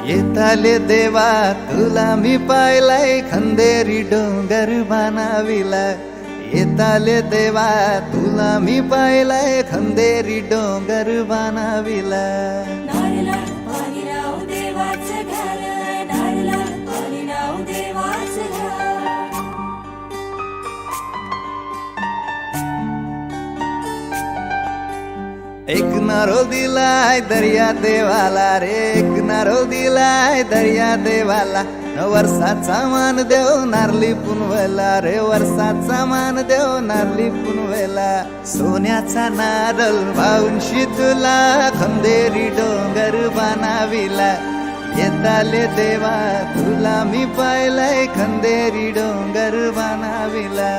येताले देवा तुला मी पाहिलाय, खंदेरी डोंगर बनाविला. येताले देवा तुला मी पाहिलाय, खंदेरी डोंगर बनाविला. एक नारळ दिलाय दर्या देवाला रे, एक नारळ दिलाय दर्या देवाला. वर्षाचा मान देव नारली पुनवला रे, वर्षाचा मान देव नारली पुनवला. सोन्याचा नारळ वाहून तुला, खंदेरी डोंगर बनाविला. येताले देवा तुला मी पाहिलाय, खंदेरी डोंगर बनाविला.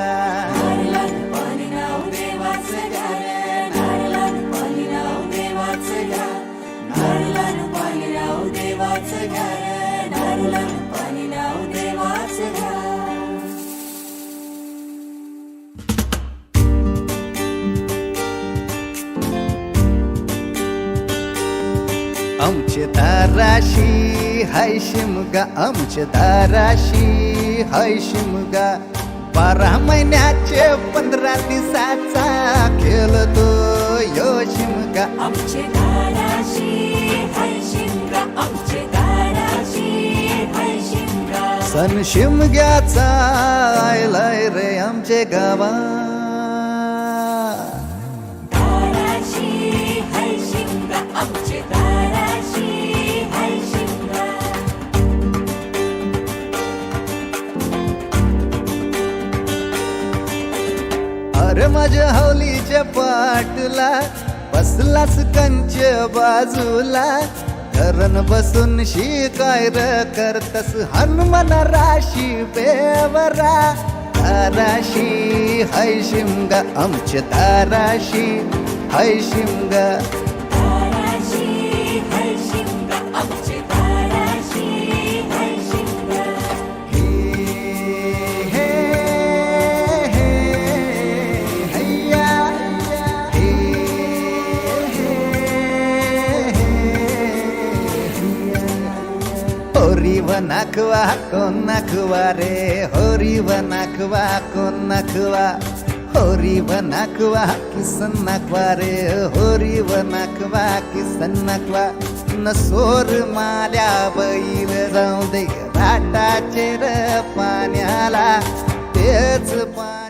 आमचे दाराशी हाय शिमगा, आमचे दाराशी हाय शिमगा. 12 महिन्याचे 15 दिवसाचा खेळतो यो शिमगा. आमचे दाराशी हाय शिमगा, आमचे दाराशी हाय शिमगा. सण शिमग्याचा आयलाय रे आमचे गावा. दाराशी हाय शिमगा, आमचे दाराशी हाय शिमगा. अरे माझ्या हौलीच्या पाटला बसलाच कंच बाजूला. धरण बसून शिकाय र करतस हनुमान राशी बेवरा. दाराशी हाय शिमगा, आमच्या दाराशी हाय शिमगा. दाराशी हाय शिमगा, आमचे दाराशी हाय शिमगा. हे हे हैया हे होरी वनाखवा कोण नाखवा रे, होरी वनाखवा कोण नाखवा. होरी वनाखवा किसन नाखवा रे, होरी वनाखवा किसन नाखवा. नसोर माल्या बैल जाऊ दे घाटाचे र पाण्याला, तेच पाणी